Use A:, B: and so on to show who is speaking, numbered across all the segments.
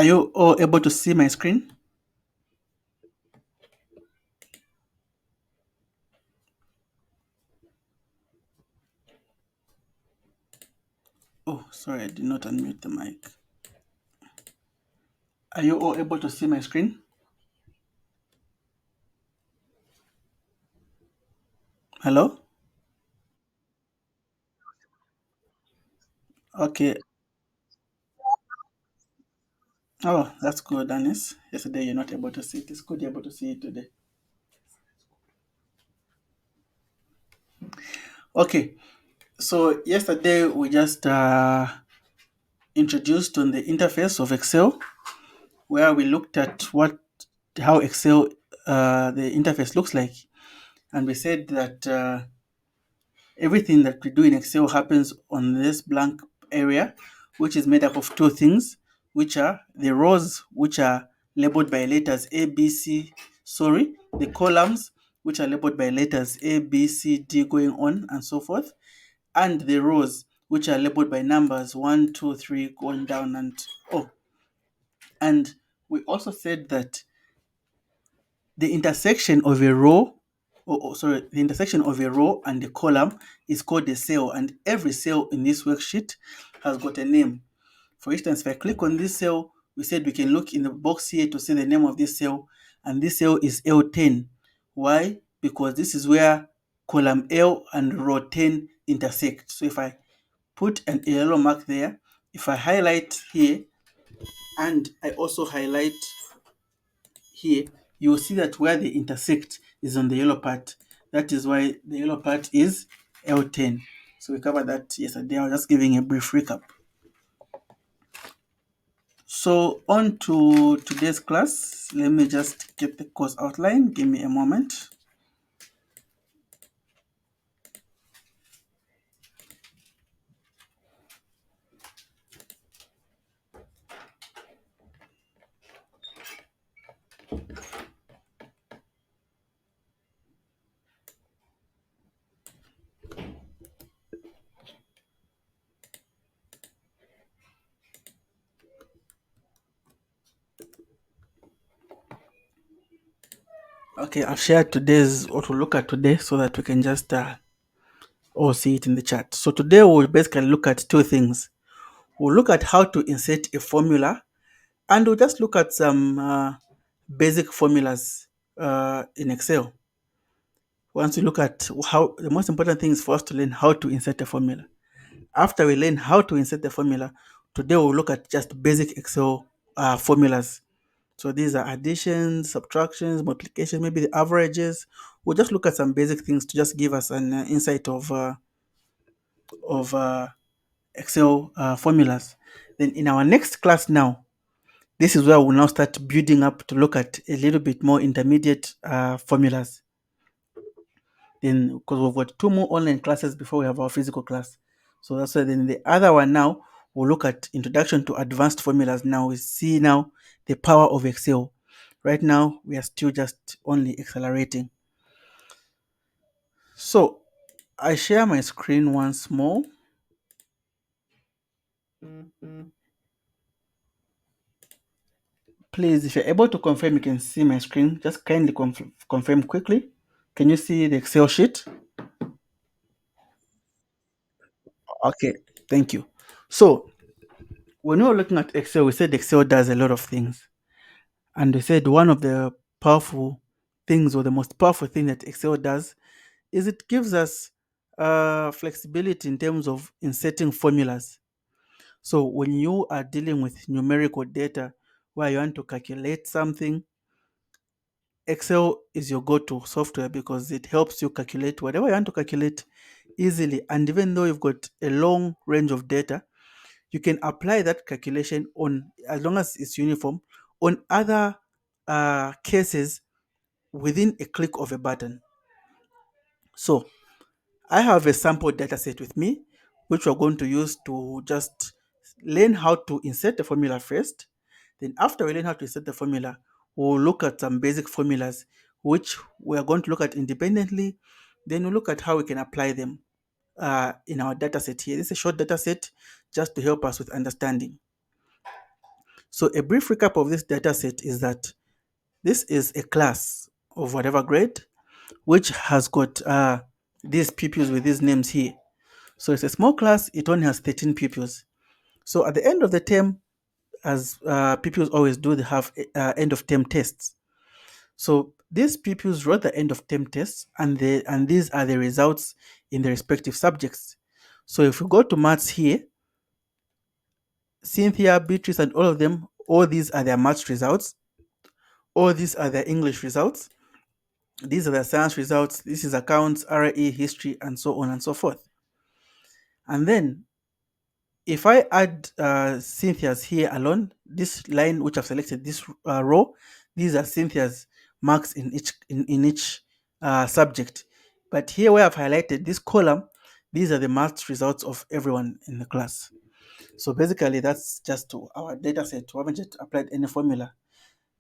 A: Are you all able to see my screen? Oh, sorry, I did not unmute the mic. Are you all able to see my screen? Hello? Okay. Oh, that's good, Anis. Yesterday you're not able to see it. It's good you're able to see it today. Okay. So yesterday we just introduced on the interface of Excel, where we looked at how Excel the interface looks like, and we said that everything that we do in Excel happens on this blank area, which is made up of two things, which are the rows, which are labeled by letters A, B, C, sorry, the columns, which are labeled by letters A, B, C, D, going on and so forth, and the rows, which are labeled by numbers 1, 2, 3, going down and oh. And we also said that the intersection of a row, sorry, the intersection of a row and a column is called a cell, and every cell in this worksheet has got a name. For instance, if I click on this cell, we said we can look in the box here to see the name of this cell, and this cell is L10. Why? Because this is where column L and row 10 intersect. So if I put a yellow mark there, if I highlight here, and I also highlight here, you will see that where they intersect is on the yellow part. That is why the yellow part is L10. So we covered that yesterday. I was just giving a brief recap. So on to today's class. Let me just get the course outline. Give me a moment. Okay, I've shared today's what we'll look at today so that we can just all see it in the chat. So today we'll basically look at two things. We'll look at how to insert a formula, and we'll just look at some basic formulas in Excel. Once we look at how, the most important thing is for us to learn how to insert a formula. After we learn how to insert the formula, today we'll look at just basic Excel formulas. So these are additions, subtractions, multiplication, maybe the averages. We'll just look at some basic things to just give us an insight of Excel formulas. Then in our next class now, this is where we'll now start building up to look at a little bit more intermediate formulas. Then, because we've got two more online classes before we have our physical class. So that's why then the other one now, we'll look at introduction to advanced formulas. Now we see now the power of Excel. Right now, we are still just only accelerating. So I share my screen once more. Please, if you're able to confirm you can see my screen, just kindly confirm quickly. Can you see the Excel sheet? Okay, thank you. So when we were looking at Excel, we said Excel does a lot of things. And we said one of the powerful things, or the most powerful thing that Excel does, is it gives us flexibility in terms of inserting formulas. So when you are dealing with numerical data where you want to calculate something, Excel is your go-to software because it helps you calculate whatever you want to calculate easily. And even though you've got a long range of data, you can apply that calculation on, as long as it's uniform, on other cases within a click of a button. So I have a sample data set with me, which we're going to use to just learn how to insert the formula first. Then after we learn how to insert the formula, we'll look at some basic formulas, which we are going to look at independently. Then we'll look at how we can apply them in our data set here. This is a short data set just to help us with understanding. So a brief recap of this data set is that this is a class of whatever grade, which has got these pupils with these names here. So it's a small class, it only has 13 pupils. So at the end of the term, as pupils always do, they have end of term tests. So these pupils wrote the end of term tests, and these are the results in the respective subjects. So if we go to maths here, Cynthia, Beatrice, and all of them, all these are their maths results, all these are their English results, these are their science results, this is accounts, RE, history, and so on and so forth. And then if I add Cynthia's here alone, this line which I've selected, this row, these are Cynthia's marks in each subject. But here where I've highlighted this column, these are the math results of everyone in the class. So basically, that's just to our data set. We haven't yet applied any formula.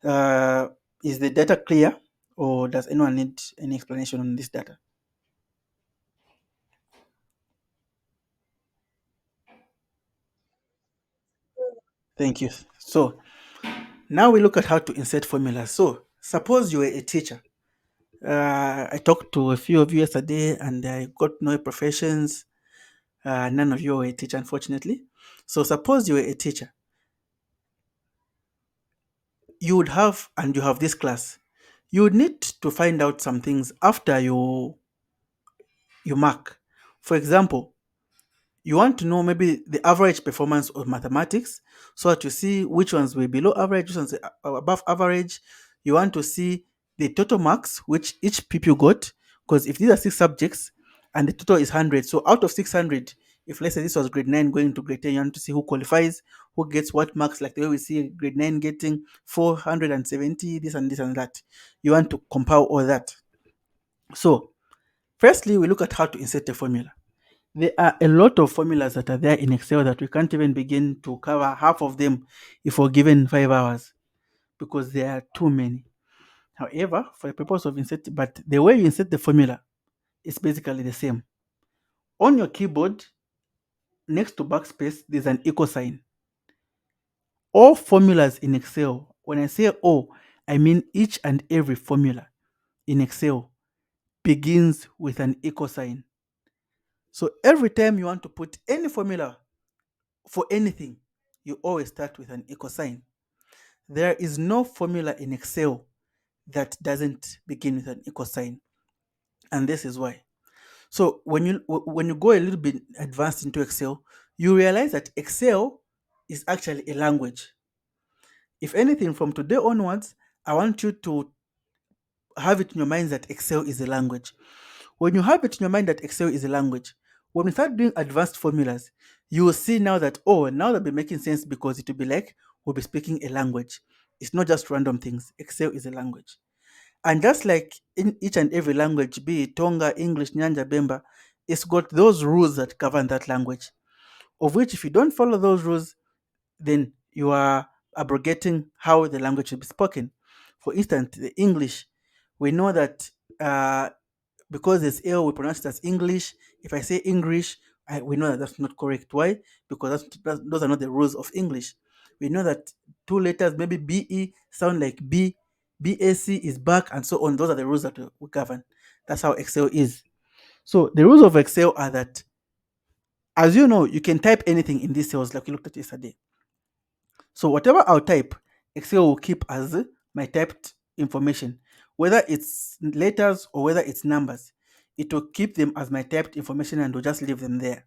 A: Uh, is the data clear, or does anyone need any explanation on this data? Thank you. So now we look at how to insert formulas. So suppose you were a teacher. I talked to a few of you yesterday and I got to know your professions. None of you were a teacher, unfortunately. So suppose you were a teacher. You would have, and you have this class. You would need to find out some things after you mark. For example, you want to know maybe the average performance of mathematics so that you see which ones were below average, which ones are above average. You want to see the total marks which each pupil got, because if these are six subjects and the total is 100, so out of 600, if let's say this was grade 9 going to grade 10, you want to see who qualifies, who gets what marks, like the way we see grade 9 getting 470, this and this and that. You want to compile all that. So firstly, we look at how to insert a formula. There are a lot of formulas that are there in Excel that we can't even begin to cover half of them if we're given 5 hours, because there are too many. However, for the purpose of insert, but the way you insert the formula is basically the same. On your keyboard, next to backspace, there's an equal sign. All formulas in Excel, when I say all, I mean each and every formula in Excel begins with an equal sign. So every time you want to put any formula for anything, you always start with an equal sign. There is no formula in Excel that doesn't begin with an equal sign, and this is why. So when you go a little bit advanced into Excel, you realize that Excel is actually a language. If anything, from today onwards, I want you to have it in your mind that Excel is a language. When you have it in your mind that Excel is a language, when we start doing advanced formulas, you will see now that, oh, now they'll be making sense, because it will be like we'll be speaking a language. It's not just random things. Excel is a language. And just like in each and every language, be it Tonga, English, Nyanja, Bemba, it's got those rules that govern that language, of which if you don't follow those rules, then you are abrogating how the language should be spoken. For instance, the English, we know that because there's L, we pronounce it as English. If I say English, we know that that's not correct. Why? Because those are not the rules of English. We know that two letters, maybe BE, sound like B, BAC is back, and so on. Those are the rules that we govern. That's how Excel is. So the rules of Excel are that, as you know, you can type anything in these cells like we looked at yesterday. So whatever I'll type, Excel will keep as my typed information, whether it's letters or whether it's numbers. It will keep them as my typed information and will just leave them there.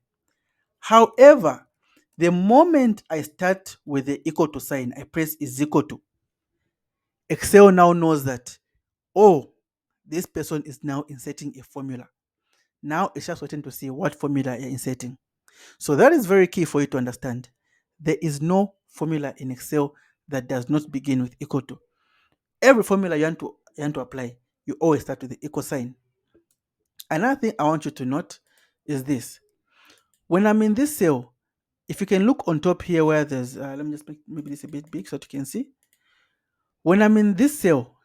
A: However, the moment I start with the equal to sign, I press is equal to, Excel now knows that, oh, this person is now inserting a formula. Now it's just waiting to see what formula you're inserting. So that is very key for you to understand. There is no formula in Excel that does not begin with equal to. Every formula you want to apply, you always start with the equal sign. Another thing I want you to note is this. When I'm in this cell, if you can look on top here where there's, let me just make maybe this a bit big so that you can see. When I'm in this cell,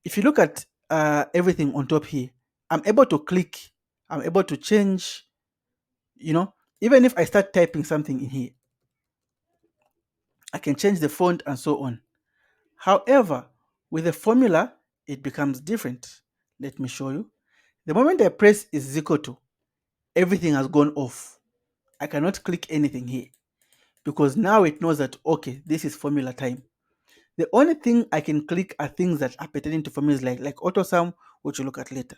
A: if you look at everything on top here, I'm able to click, I'm able to change, you know, even if I start typing something in here, I can change the font and so on. However, with a formula, it becomes different. Let me show you. The moment I press is equal to, everything has gone off. I cannot click anything here because now it knows that, okay, this is formula time. The only thing I can click are things that are pertaining to formulas like autosum, which we'll look at later.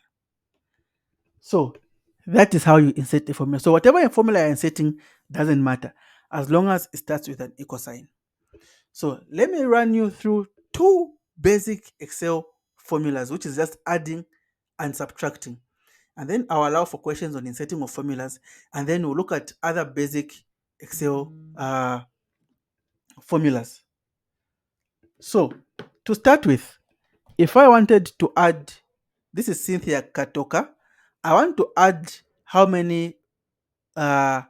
A: So that is how you insert a formula. So whatever formula you're inserting doesn't matter as long as it starts with an equal sign. So let me run you through two basic Excel formulas, which is just adding and subtracting. And then I'll allow for questions on inserting of formulas. And then we'll look at other basic Excel formulas. So to start with, if I wanted to add, this is Cynthia Katoka. I want to add how many uh,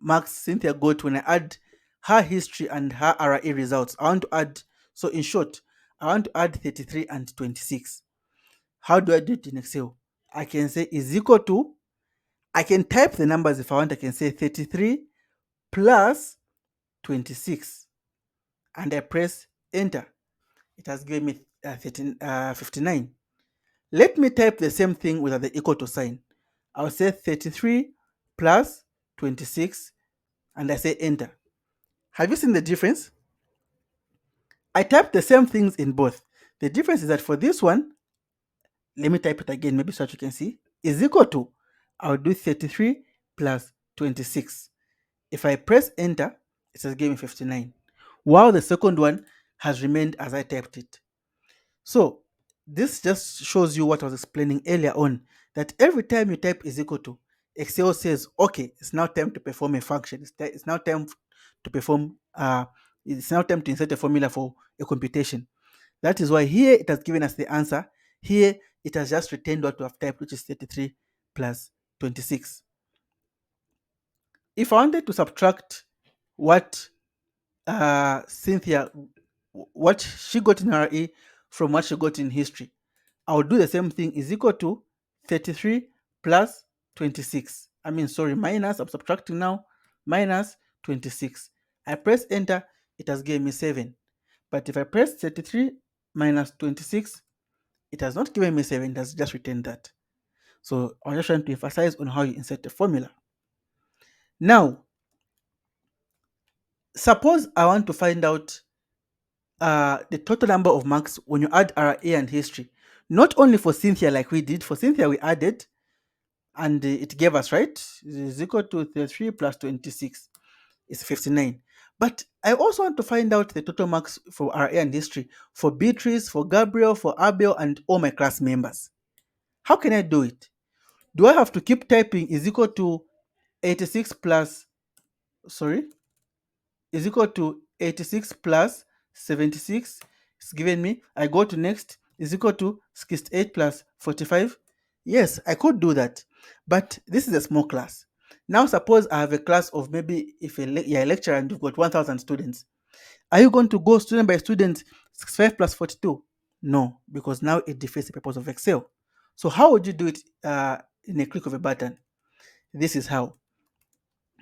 A: marks Cynthia got when I add her history and her RA results. I want to add, so in short, I want to add 33 and 26. How do I do it in Excel? I can say is equal to, I can type the numbers if I want. I can say 33 plus 26 and I press enter. It has given me 59. Let me type the same thing with the equal to sign. I'll say 33 plus 26 and I say enter. Have you seen the difference? I typed the same things in both. The difference is that for this one, let me type it again, maybe so that you can see, is equal to, I'll do 33 plus 26. If I press enter, it says give me 59. While the second one has remained as I typed it. So this just shows you what I was explaining earlier on, that every time you type is equal to, Excel says, okay, it's now time to perform a function. It's now time to perform, it's now time to insert a formula for a computation. That is why here it has given us the answer. Here it has just returned what we have typed, which is 33 plus 26. If I wanted to subtract what Cynthia, what she got in RE from what she got in history, I will do the same thing, is equal to 33 plus 26. I mean, sorry, minus, I'm subtracting now, minus 26. I press enter, it has given me 7. But if I press 33 minus 26, it has not given me 7, it has just returned that. So I'm just trying to emphasize on how you insert the formula. Now, suppose I want to find out the total number of marks when you add RA and history. Not only for Cynthia like we did, for Cynthia we added, and it gave us, right? It is equal to 33 plus 26 is 59. But I also want to find out the total marks for RA and history for Beatrice, for Gabriel, for Abel, and all my class members. How can I do it? Do I have to keep typing is equal to 86 plus, sorry, is equal to 86 plus 76? It's given me. I go to next, is equal to 68 plus 45. Yes, I could do that. But this is a small class. Now suppose I have a class of maybe, if you're a lecturer and you've got 1,000 students. Are you going to go student by student, 65 plus 42? No, because now it defeats the purpose of Excel. So how would you do it in a click of a button? This is how.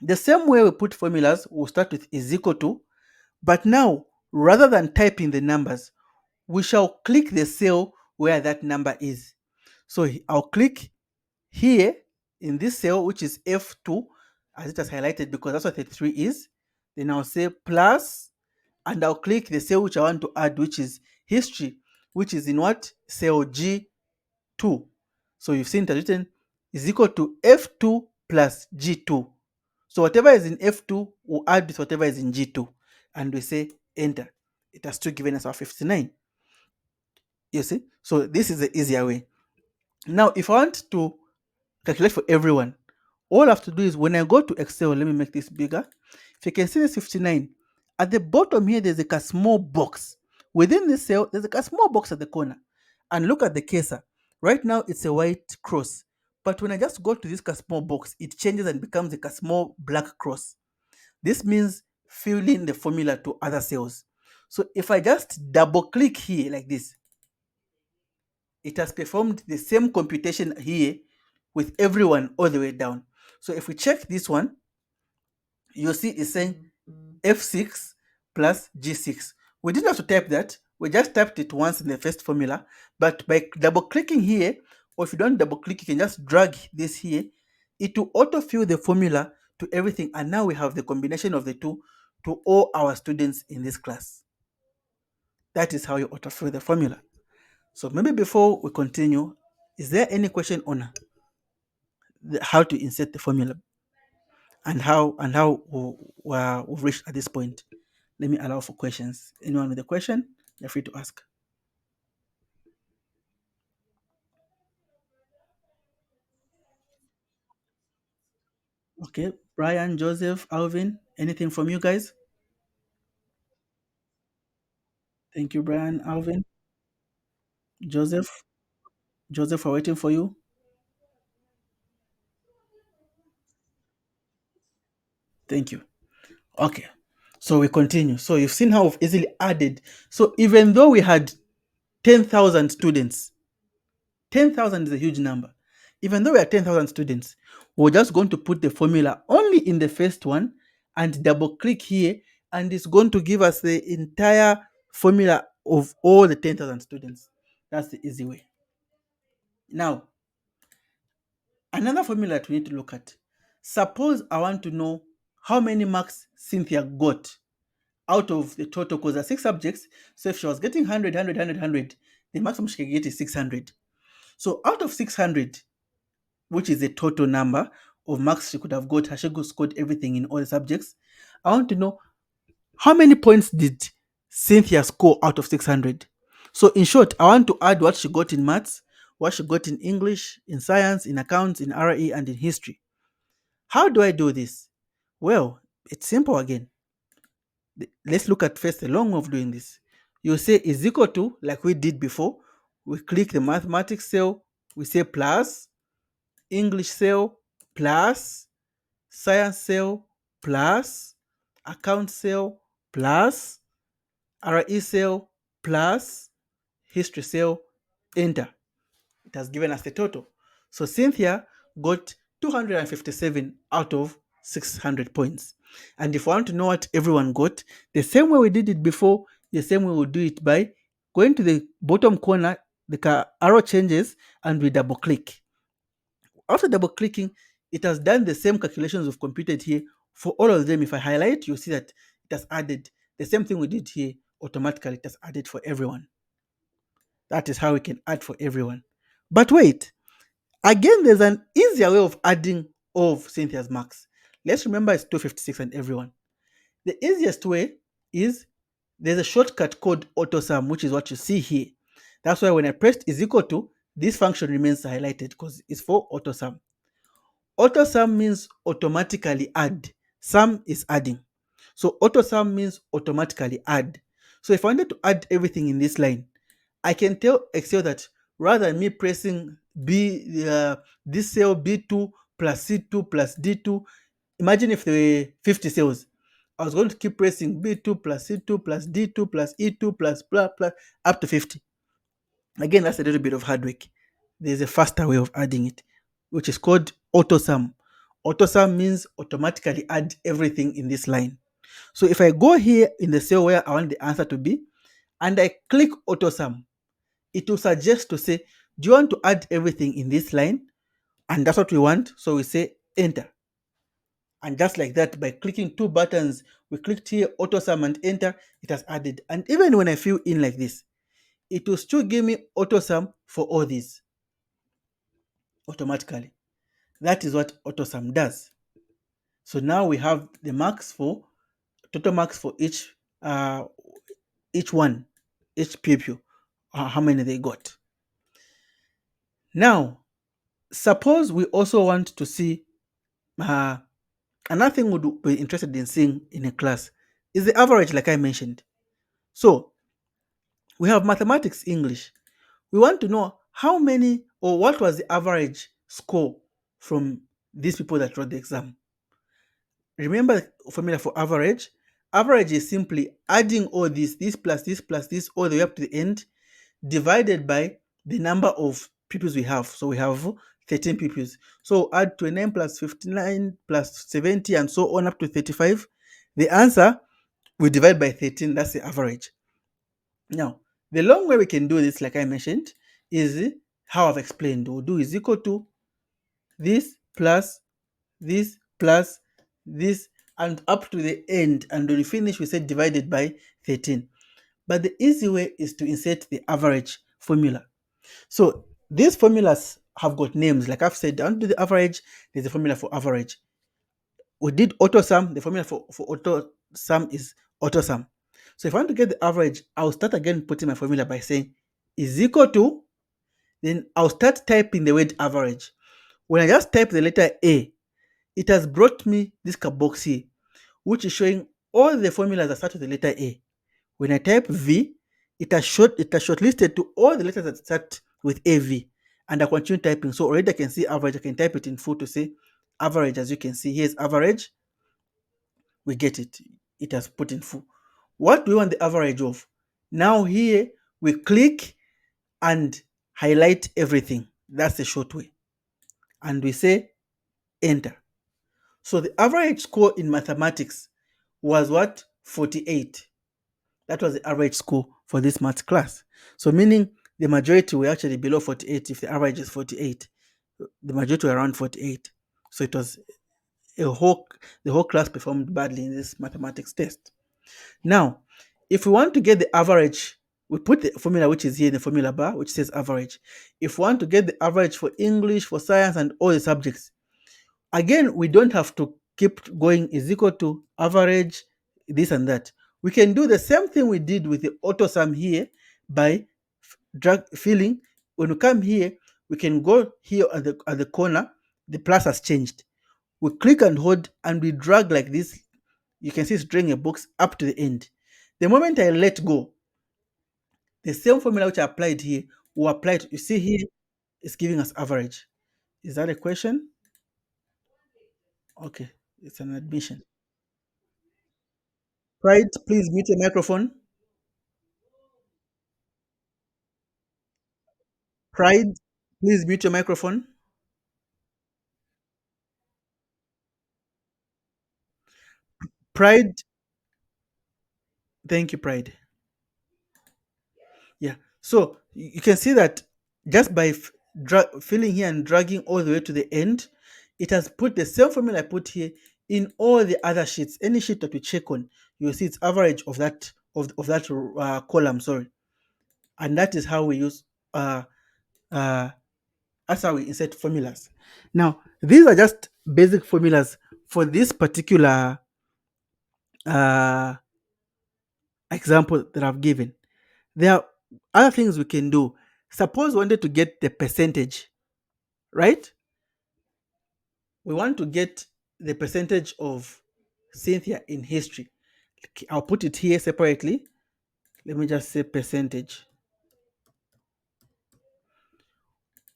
A: The same way we put formulas, we'll start with is equal to, but now rather than typing the numbers, we shall click the cell where that number is. So I'll click here in this cell, which is F2, as it has highlighted because that's what 33 is. Then I'll say plus, and I'll click the cell which I want to add, which is history, which is in what? Cell G2. So you've seen it written is equal to F2 plus G2. So whatever is in F2 will add with whatever is in G2. And we say enter. It has still given us our 59. You see? So this is the easier way. Now, if I want to calculate for everyone, all I have to do is when I go to Excel, let me make this bigger. If you can see this 59, at the bottom here, there's like a small box. Within this cell, there's like a small box at the corner. And look at the cursor. Right now, it's a white cross. But when I just go to this small box, it changes and becomes like a small black cross. This means fill in the formula to other cells. So if I just double click here like this, it has performed the same computation here with everyone all the way down. So if we check this one, you'll see it's saying F6, plus G6. We didn't have to type that. We just typed it once in the first formula. But by double clicking here, or if you don't double click, you can just drag this here. It will autofill the formula to everything. And now we have the combination of the two to all our students in this class. That is how you autofill the formula. So maybe before we continue, is there any question on how to insert the formula and how we've reached at this point? Let me allow for questions. Anyone with a question, you're free to ask. Okay, Brian, Joseph, Alvin, anything from you guys? Thank you, Brian, Alvin, Joseph. Joseph, we're waiting for you. Thank you. Okay, so we continue. So you've seen how we've easily added. So even though we had 10,000 students, 10,000 is a huge number. Even though we are 10,000 students, we're just going to put the formula only in the first one and double click here, and it's going to give us the entire formula of all the 10,000 students. That's the easy way. Now, another formula that we need to look at. Suppose I want to know how many marks Cynthia got out of the total, because there are six subjects. So if she was getting 100, the maximum she can get is 600. So out of 600, which is the total number of marks she could have got, has she scored everything in all the subjects, I want to know how many points did Cynthia score out of 600. So in short, I want to add what she got in maths, what she got in English, in science, in accounts, in RE, and in history. How do I do this? Well, it's simple again. Let's look at first the long way of doing this. You say is equal to, like we did before, we click the mathematics cell, we say plus, English cell, plus, science cell, plus, account cell, plus, RE cell, plus, history cell, enter. It has given us the total. So Cynthia got 257 out of 600 points. And if we want to know what everyone got, the same way we did it before, the same way we'll do it by going to the bottom corner, the arrow changes, and we double click. After double clicking, it has done the same calculations we've computed here for all of them. If I highlight, you'll see that it has added the same thing we did here automatically. It has added for everyone. That is how we can add for everyone. But wait, again, there's an easier way of adding all of Cynthia's marks. Let's remember it's 256 and everyone. The easiest way is there's a shortcut called AutoSum, which is what you see here. That's why when I pressed is equal to, this function remains highlighted because it's for AutoSum. AutoSum means automatically add. Sum is adding. So AutoSum means automatically add. So if I wanted to add everything in this line, I can tell Excel that rather than me pressing this cell B2 plus C2 plus D2, imagine if there were 50 cells. I was going to keep pressing B2 plus C2 plus D2 plus E2 plus blah blah up to 50. Again, that's a little bit of hard work. There's a faster way of adding it, which is called AutoSum. AutoSum means automatically add everything in this line. So if I go here in the cell where I want the answer to be, and I click AutoSum, it will suggest to say, do you want to add everything in this line? And that's what we want. So we say enter. And just like that, by clicking two buttons, we clicked here, AutoSum and enter, it has added. And even when I fill in like this, it will still give me AutoSum for all these automatically. That is what AutoSum does. So now we have the marks for total marks for each one, each pupil, how many they got. Now, suppose we also want to see another thing we'd be interested in seeing in a class is the average, like I mentioned. So we have mathematics, English. We want to know how many or what was the average score from these people that wrote the exam. Remember the formula for average? Average is simply adding all this plus this, all the way up to the end, divided by the number of pupils we have. So we have 13 pupils. So add 29 plus 59 plus 70 and so on up to 35. The answer We divide by 13, that's the average. Now, the long way we can do this, like I mentioned, is how I've explained. We'll do is equal to this plus this plus this and up to the end. And when we finish, we say divided by 13. But the easy way is to insert the average formula. So these formulas have got names. Like I've said, under the average, there's a formula for average. We did auto sum. The formula for auto sum is auto sum. So if I want to get the average, I'll start again putting my formula by saying is equal to, then I'll start typing the word average. When I just type the letter A, it has brought me this box here, which is showing all the formulas that start with the letter A. When I type V, it has shortlisted to all the letters that start with AV. And I continue typing. So already I can see average. I can type it in full to say average. As you can see, here's average. We get it. It has put in full. What do we want the average of? Now here we click and highlight everything. That's the short way. And we say enter. So the average score in mathematics was what? 48. That was the average score for this math class. So meaning the majority were actually below 48 if the average is 48. The majority were around 48. So it was a whole the whole class performed badly in this mathematics test. Now, if we want to get the average, we put the formula which is here in the formula bar, which says average. If we want to get the average for English, for science, and all the subjects, again, we don't have to keep going is equal to average, this and that. We can do the same thing we did with the auto sum here by drag filling. When we come here, we can go here at the corner, the plus has changed. We click and hold and we drag like this. You can see it's drawing a box up to the end. The moment I let go, the same formula which I applied here will apply to, you see here, it's giving us average. Is that a question? Okay, it's an admission. Pride, please mute your microphone. Pride, please mute your microphone. Pride, thank you, Pride. Yeah. So you can see that just by filling here and dragging all the way to the end, it has put the same formula I put here in all the other sheets. Any sheet that we check on, you'll see its average of that column. Sorry, and that is how we use uh, uh, that's how we insert formulas. Now these are just basic formulas for this particular uh, example that I've given. There are other things we can do. Suppose we wanted to get the percentage, right? We want to get the percentage of Cynthia in history. I'll put it here separately. Let me just say percentage.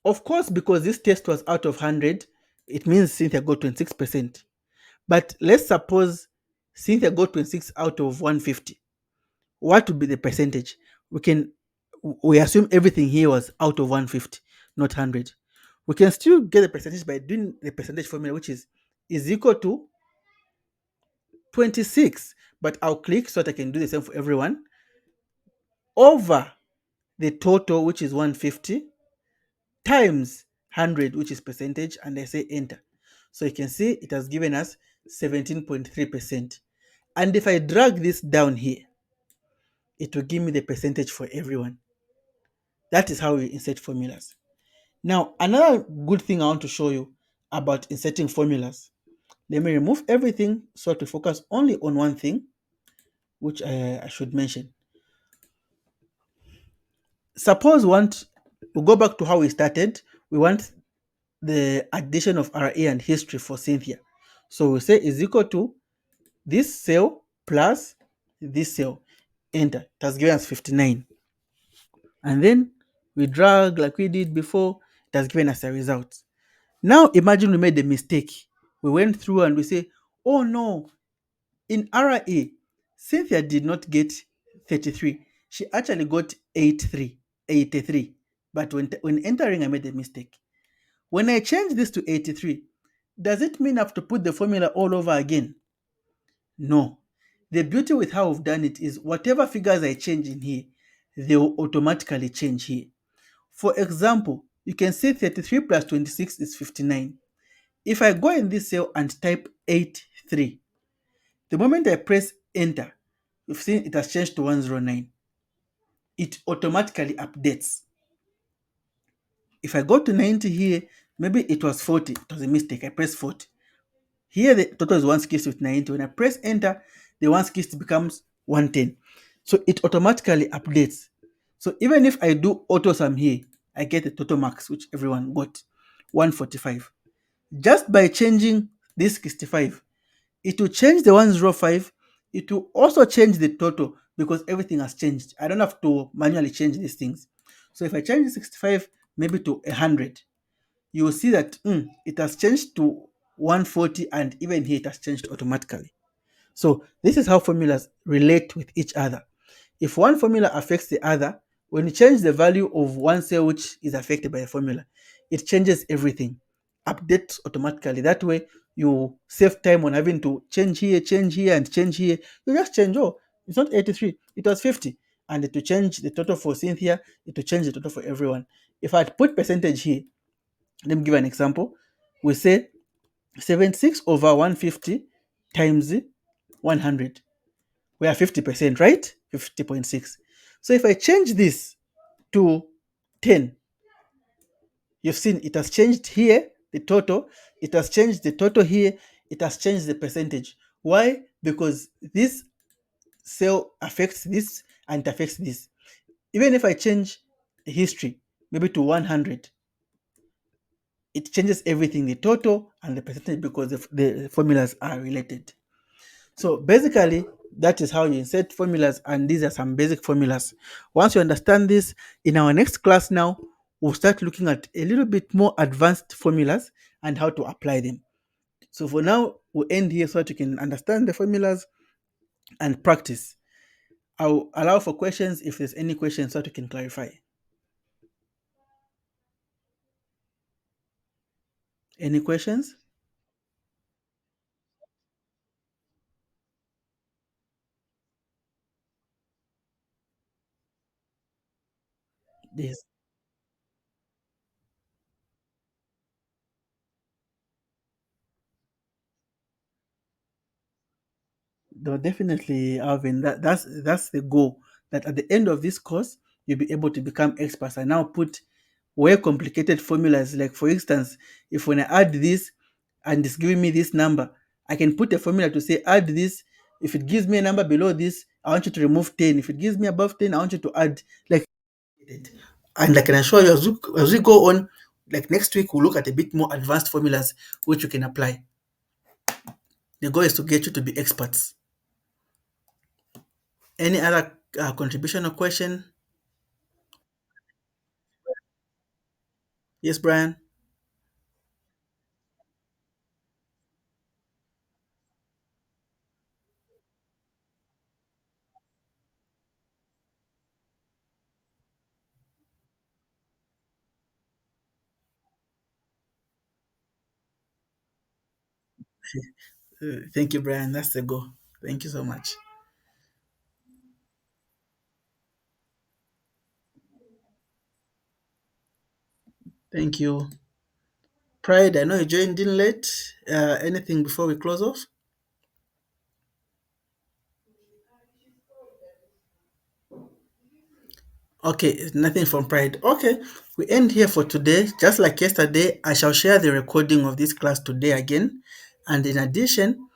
A: Of course, because this test was out of 100, it means Cynthia got 26%. But let's suppose Cynthia got 26 out of 150. What would be the percentage? We assume everything here was out of 150, not 100. We can still get the percentage by doing the percentage formula, which is equal to 26. But I'll click so that I can do the same for everyone, over the total, which is 150, times 100, which is percentage, and I say enter. So you can see it has given us 17.3%. And if I drag this down here, it will give me the percentage for everyone. That is how we insert formulas. Now, another good thing I want to show you about inserting formulas. Let me remove everything so to focus only on one thing, which I should mention. Suppose we go back to how we started. We want the addition of RA and history for Cynthia. So we say is equal to this cell plus this cell. Enter. It has given us 59. And then we drag like we did before. It has given us a result. Now imagine we made a mistake. We went through and we say, oh no, in RA, Cynthia did not get 33. She actually got 83. But when entering, I made a mistake. When I change this to 83, does it mean I have to put the formula all over again? No. The beauty with how we've done it is whatever figures I change in here, they will automatically change here. For example, you can say 33 plus 26 is 59. If I go in this cell and type 83, the moment I press enter, you've seen it has changed to 109. It automatically updates. If I go to 90 here, maybe it was 40. It was a mistake. I pressed 40. Here the total is 160 with 90. When I press enter, the 160 becomes 110. So it automatically updates. So even if I do auto sum here, I get the total marks, which everyone got 145. Just by changing this 65, it will change the 105. It will also change the total because everything has changed. I don't have to manually change these things. So if I change the 65 maybe to 100, you will see that it has changed to 140, and even here it has changed automatically. So this is how formulas relate with each other. If one formula affects the other, when you change the value of one cell which is affected by a formula, it changes everything, updates automatically. That way, you save time on having to change here, and change here. You just change, oh, it's not 83, it was 50. And it will change the total for Cynthia, it will change the total for everyone. If I put percentage here, let me give an example. We say 76 over 150 times 100. We are 50%, right? 50.6. So if I change this to 10, you've seen it has changed here, the total. It has changed the total here. It has changed the percentage. Why? Because this cell affects this and it affects this. Even if I change history, maybe to 100, it changes everything, the total and the percentage, because the formulas are related. So basically, that is how you insert formulas, and these are some basic formulas. Once you understand this, in our next class now, we'll start looking at a little bit more advanced formulas and how to apply them. So for now, we'll end here so that you can understand the formulas and practice. I'll allow for questions if there's any questions so that you can clarify. Any questions? Yes. No, definitely, Alvin. That's the goal. That at the end of this course, you'll be able to become experts. I now put where complicated formulas, like for instance, if when I add this and it's giving me this number, I can put a formula to say add this. If it gives me a number below this, I want you to remove 10. If it gives me above 10, I want you to add like it. And I can assure you as we go on, like next week, we'll look at a bit more advanced formulas which you can apply. The goal is to get you to be experts. Any other contribution or question? Yes, Brian. Thank you, Brian. That's the goal. Thank you so much. Thank you. Pride, I know you joined in late. Anything before we close off? Okay, nothing from Pride. Okay, we end here for today. Just like yesterday, I shall share the recording of this class today again. And in addition,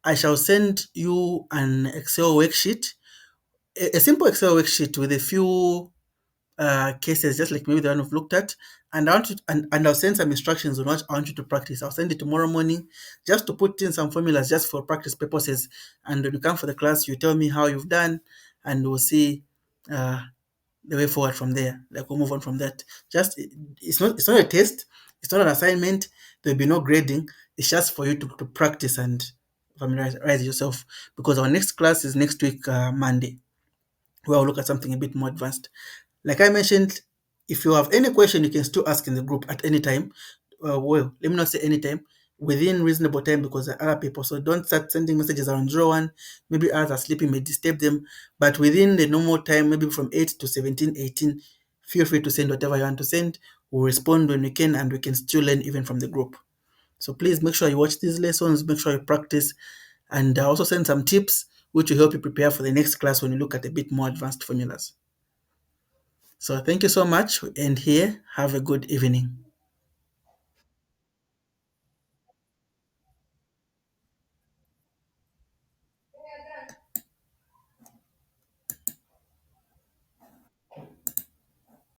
A: I shall send you an Excel worksheet, a simple Excel worksheet with a few cases, just like maybe the one we've looked at. And I want you, and I'll send some instructions on what I want you to practice. I'll send it tomorrow morning just to put in some formulas just for practice purposes. And when you come for the class, you tell me how you've done, and we'll see uh, the way forward from there. Like we'll move on from that. Just it's not a test, it's not an assignment. There'll be no grading. It's just for you to practice and familiarize yourself. Because our next class is next week, Monday, where we'll look at something a bit more advanced. Like I mentioned, if you have any question, you can still ask in the group at any time. Well, let me not say any time. within reasonable time because there are other people. So don't start sending messages around 01. Maybe others are sleeping, may disturb them. But within the normal time, maybe from 8 to 17, 18, feel free to send whatever you want to send. We'll respond when we can, and we can still learn even from the group. So please make sure you watch these lessons, make sure you practice, and also send some tips which will help you prepare for the next class when you look at a bit more advanced formulas. So thank you so much, and here, have a good evening.